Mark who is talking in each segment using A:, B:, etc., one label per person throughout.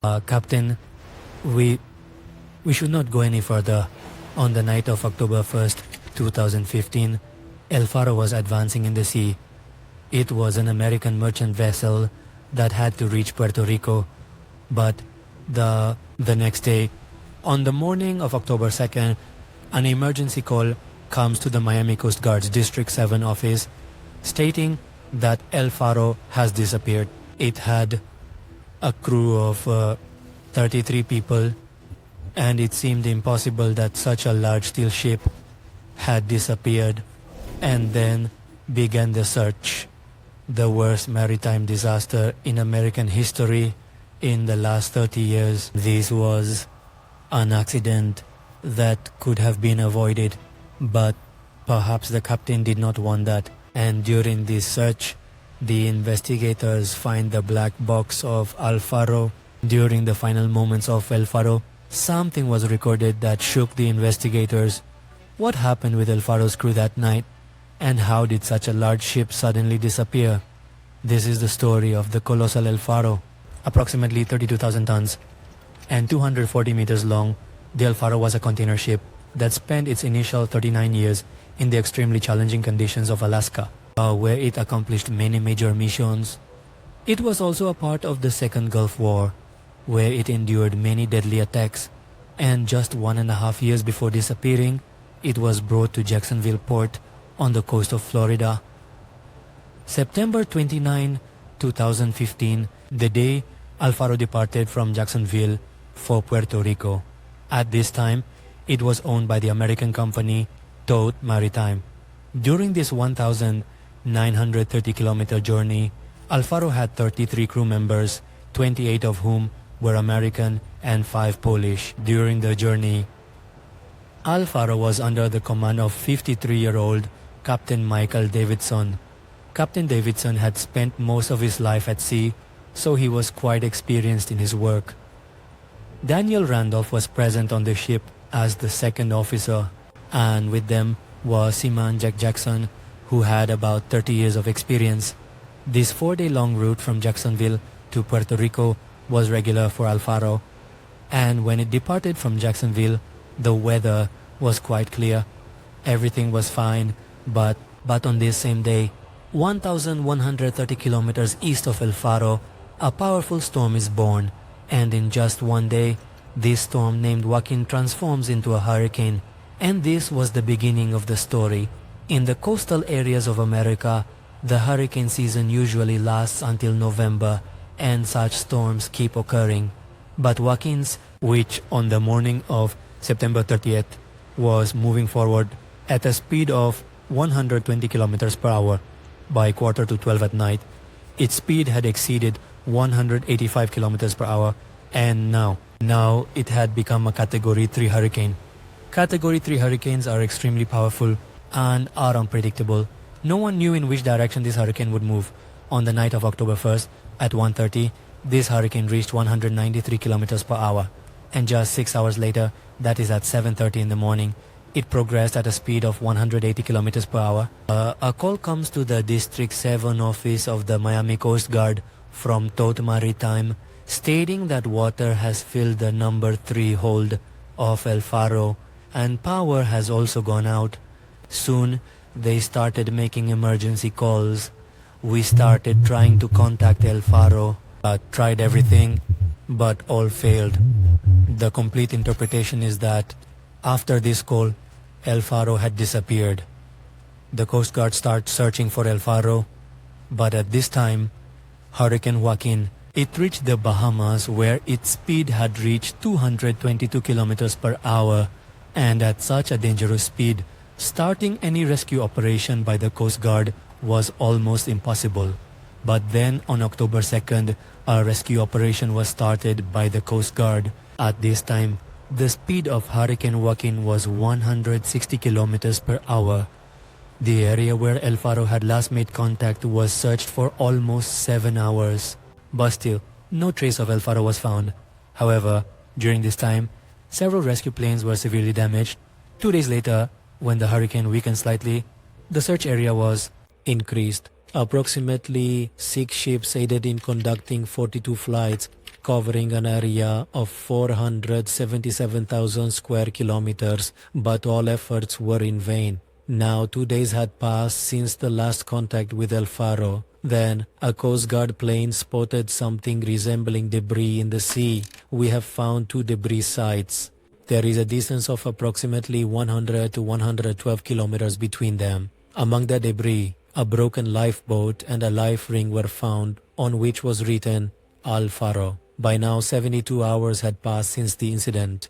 A: Captain, we should not go any further. On the night of October 1st, 2015, El Faro was advancing in the sea. It was an American merchant vessel that had to reach Puerto Rico, but the next day, on the morning of October 2nd, an emergency call comes to the Miami Coast Guard's District 7 office stating that El Faro has disappeared. It had a crew of 33 people, and it seemed impossible that such a large steel ship had disappeared. And then began the search, the worst maritime disaster in American history in the last 30 years. This was an accident that could have been avoided, but perhaps the captain did not want that. And during this search, the investigators find the black box of El Faro. During the final moments of El Faro, something was recorded that shook the investigators. What happened with El Faro's crew that night? And how did such a large ship suddenly disappear? This is the story of the colossal El Faro. Approximately 32,000 tons and 240 meters long, the El Faro was a container ship that spent its initial 39 years in the extremely challenging conditions of Alaska, where it accomplished many major missions. It was also a part of the Second Gulf War, where it endured many deadly attacks, and just 1.5 years before disappearing, it was brought to Jacksonville port on the coast of Florida. September 29, 2015, the day El Faro departed from Jacksonville for Puerto Rico. At this time, it was owned by the American company Tote Maritime. During this 1,930-kilometer journey, El Faro had 33 crew members, 28 of whom were American and 5 Polish. During the journey, El Faro was under the command of 53-year-old Captain Michael Davidson. Captain Davidson had spent most of his life at sea, so he was quite experienced in his work. Daniel Randolph was present on the ship as the second officer, and with them was Seaman Jack Jackson, who had about 30 years of experience. This 4-day-long route from Jacksonville to Puerto Rico was regular for El Faro, and when it departed from Jacksonville, the weather was quite clear. Everything was fine, but on this same day, 1,130 kilometers east of El Faro, a powerful storm is born, and in just one day, this storm named Joaquin transforms into a hurricane. And this was the beginning of the story. In the coastal areas of America, the hurricane season usually lasts until November, and such storms keep occurring. But Joaquin's, which on the morning of September 30th was moving forward at a speed of 120 kilometers per hour, by 11:45 at night, its speed had exceeded 185 kilometers per hour, and now it had become a Category 3 hurricane. Category 3 hurricanes are extremely powerful and are unpredictable. No one knew in which direction this hurricane would move. On the night of October 1st, at 1:30, this hurricane reached 193 kilometers per hour, and just 6 hours later, that is at 7:30 in the morning, it progressed at a speed of 180 kilometers per hour. A call comes to the District 7 office of the Miami Coast Guard from Tote Maritime, stating that water has filled the number 3 hold of El Faro, and power has also gone out. Soon, they started making emergency calls. We started trying to contact El Faro, tried everything, but all failed. The complete interpretation is that after this call, El Faro had disappeared. The Coast Guard started searching for El Faro, but at this time, Hurricane Joaquin, it reached the Bahamas, where its speed had reached 222 kilometers per hour, and at such a dangerous speed, starting any rescue operation by the Coast Guard was almost impossible. But then on October 2nd, a rescue operation was started by the Coast Guard. At this time, the speed of Hurricane Joaquin was 160 kilometers per hour. The area where El Faro had last made contact was searched for almost 7 hours. But still, no trace of El Faro was found. However, during this time, several rescue planes were severely damaged. 2 days later, when the hurricane weakened slightly, the search area was increased. Approximately 6 ships aided in conducting 42 flights, covering an area of 477,000 square kilometers, but all efforts were in vain. Now 2 days had passed since the last contact with El Faro. Then a Coast Guard plane spotted something resembling debris in the sea. We have found 2 debris sites. There is a distance of approximately 100 to 112 kilometers between them. Among the debris, a broken lifeboat and a life ring were found, on which was written Al Faro. By now 72 hours had passed since the incident,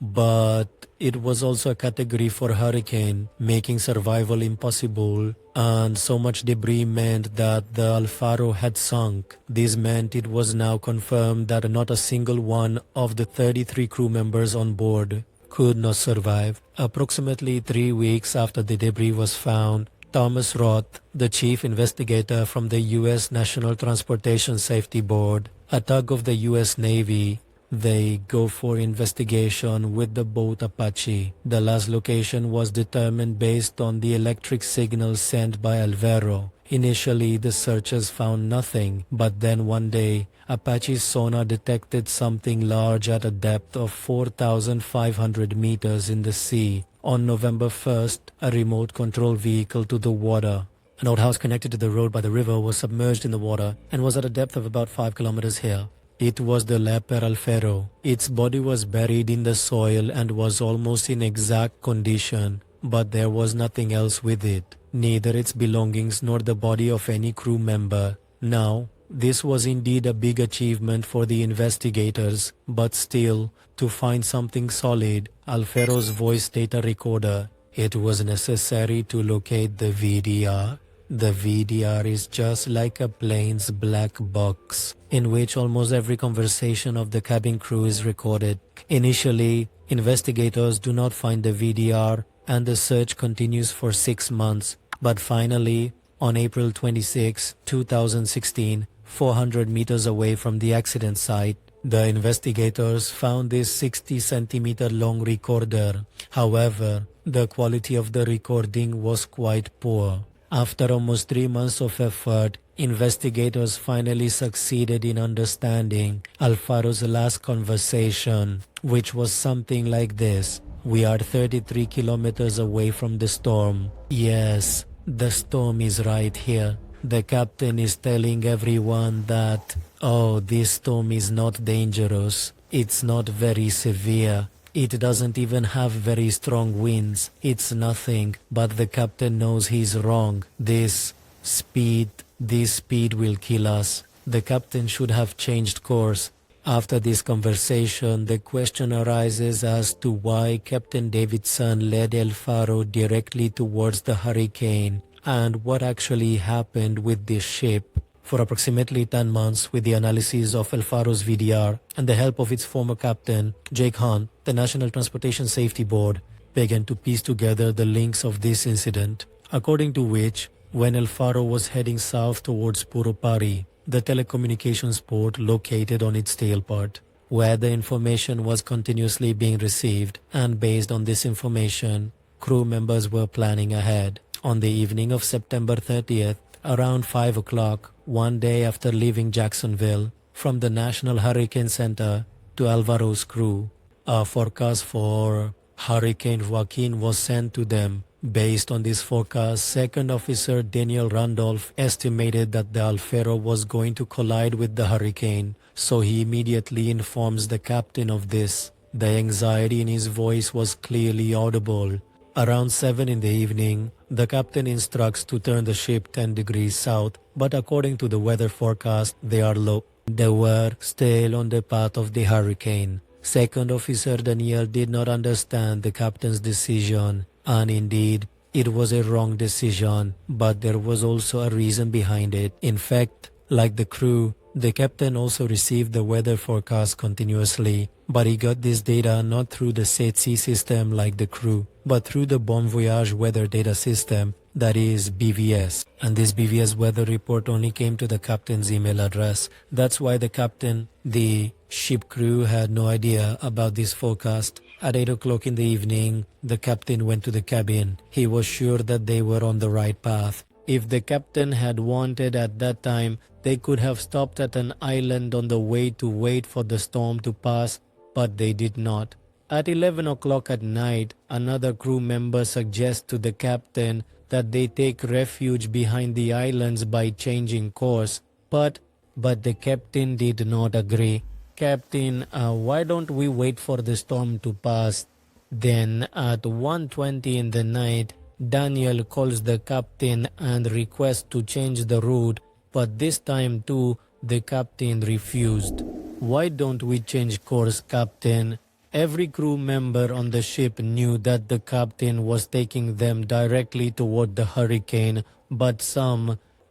A: but it was also a category for hurricane, making survival impossible, and so much debris meant that the Al Faro had sunk. This meant it was now confirmed that not a single one of the 33 crew members on board could not survive. Approximately 3 weeks after the debris was found, Thomas Roth, the chief investigator from the U.S. National Transportation Safety Board, a tug of the U.S. Navy, they go for investigation with the boat Apache. The last location was determined based on the electric signals sent by Alvaro. Initially, the searchers found nothing, but then one day, Apache's sonar detected something large at a depth of 4,500 meters in the sea. On November 1st, a remote control vehicle to the water. An old house connected to the road by the river was submerged in the water and was at a depth of about 5 kilometers here. It was the Leper Alfero. Its body was buried in the soil and was almost in exact condition, but there was nothing else with it, neither its belongings nor the body of any crew member. Now, this was indeed a big achievement for the investigators, but still, to find something solid, Alfero's voice data recorder, it was necessary to locate the VDR. The VDR is just like a plane's black box, in which almost every conversation of the cabin crew is recorded. Initially, investigators do not find the VDR and the search continues for 6 months. But finally, on April 26, 2016, 400 meters away from the accident site, the investigators found this 60-centimeter long recorder. However, the quality of the recording was quite poor. After almost 3 months of effort, investigators finally succeeded in understanding Alfaro's last conversation, which was something like this. We are 33 kilometers away from the storm. Yes, the storm is right here. The captain is telling everyone that, oh, this storm is not dangerous. It's not very severe. It doesn't even have very strong winds. It's nothing, but the captain knows he's wrong. This speed will kill us. The captain should have changed course. After this conversation, the question arises as to why Captain Davidson led El Faro directly towards the hurricane and what actually happened with this ship. For approximately 10 months, with the analysis of El Faro's VDR and the help of its former captain, Jake Hunt, the National Transportation Safety Board began to piece together the links of this incident, according to which, when El Faro was heading south towards Purupari, the telecommunications port located on its tailpart, where the information was continuously being received, and based on this information, crew members were planning ahead. On the evening of September 30th, around 5 o'clock, one day after leaving Jacksonville, from the National Hurricane Center to Alvaro's crew, a forecast for Hurricane Joaquin was sent to them. Based on this forecast, Second Officer Daniel Randolph estimated that the Alfero was going to collide with the hurricane, so he immediately informs the captain of this. The anxiety in his voice was clearly audible. Around 7 in the evening, the captain instructs to turn the ship 10 degrees south, but according to the weather forecast, they are low. They were still on the path of the hurricane. Second Officer Daniel did not understand the captain's decision, and indeed, it was a wrong decision, but there was also a reason behind it. In fact, like the crew, the captain also received the weather forecast continuously, but he got this data not through the SETC system like the crew, but through the Bon Voyage weather data system, that is BVS. And this BVS weather report only came to the captain's email address. That's why the captain, the ship crew, had no idea about this forecast. At 8 o'clock in the evening, the captain went to the cabin. He was sure that they were on the right path. If the captain had wanted at that time, they could have stopped at an island on the way to wait for the storm to pass, but they did not. At 11 o'clock at night, another crew member suggests to the captain that they take refuge behind the islands by changing course, but the captain did not agree. Captain, why don't we wait for the storm to pass? Then at 1:20 in the night, Daniel calls the captain and requests to change the route, but this time too, the captain refused. Why don't we change course, Captain? Every crew member on the ship knew that the captain was taking them directly toward the hurricane, but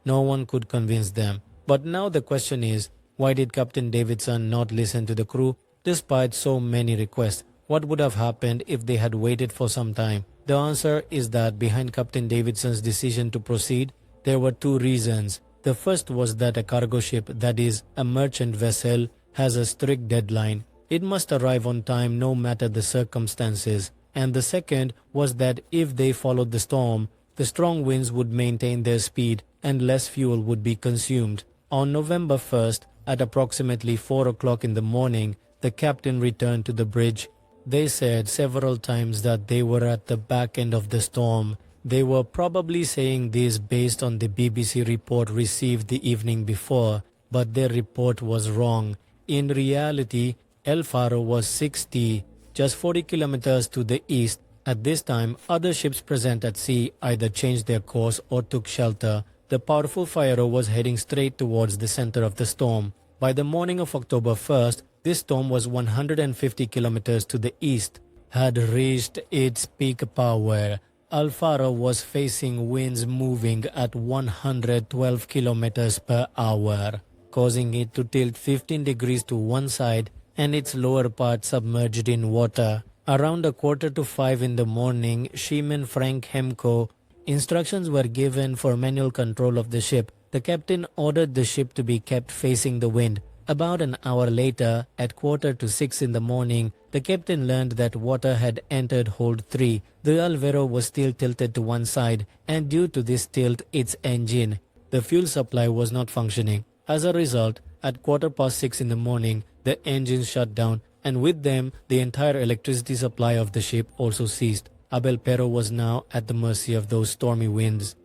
A: no one could convince them. But now the question is, why did Captain Davidson not listen to the crew despite so many requests? What would have happened if they had waited for some time? The answer is that behind Captain Davidson's decision to proceed, there were two reasons. The first was that a cargo ship, that is, a merchant vessel, has a strict deadline. It must arrive on time no matter the circumstances. And the second was that if they followed the storm, the strong winds would maintain their speed and less fuel would be consumed. On November 1st, at approximately 4 o'clock in the morning, the captain returned to the bridge. They said several times that they were at the back end of the storm. They were probably saying this based on the BBC report received the evening before, but their report was wrong. In reality, El Faro was 60, just 40 kilometers to the east. At this time, other ships present at sea either changed their course or took shelter. The powerful Faro was heading straight towards the center of the storm. By the morning of October 1st, this storm was 150 kilometers to the east, had reached its peak power. El Faro was facing winds moving at 112 kilometers per hour, causing it to tilt 15 degrees to one side and its lower part submerged in water. Around 4:45 in the morning, Seaman Frank Hemko, instructions were given for manual control of the ship. The captain ordered the ship to be kept facing the wind. About an hour later, at 5:45 in the morning, the captain learned that water had entered hold 3. The Alvaro was still tilted to one side, and due to this tilt, its engine, the fuel supply, was not functioning. As a result, at 6:15 in the morning, the engines shut down, and with them, the entire electricity supply of the ship also ceased. Abel Pero was now at the mercy of those stormy winds.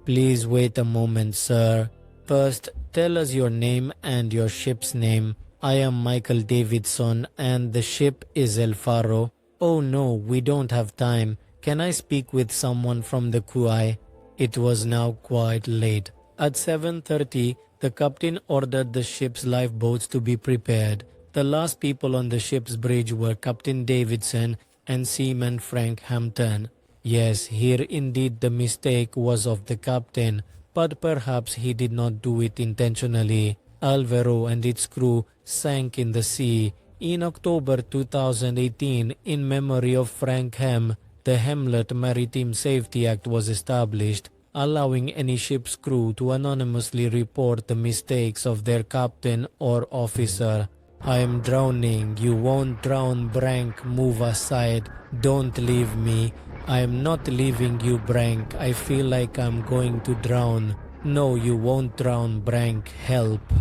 A: Please wait a moment, sir. First, tell us your name and your ship's name. I am Michael Davidson and the ship is El Faro. Oh no, we don't have time. Can I speak with someone from the QI? It was now quite late. At 7:30, the captain ordered the ship's lifeboats to be prepared. The last people on the ship's bridge were Captain Davidson and Seaman Frank Hampton. Yes, here indeed the mistake was of the captain, but perhaps he did not do it intentionally. Alvaro and its crew sank in the sea. In October 2018, in memory of Frank Hem, the Hamlet Maritime Safety Act was established, allowing any ship's crew to anonymously report the mistakes of their captain or officer. I am drowning. You won't drown, Brank. Move aside. Don't leave me. I am not leaving you, Brank. I feel like I'm going to drown. No, you won't drown, Brank. Help.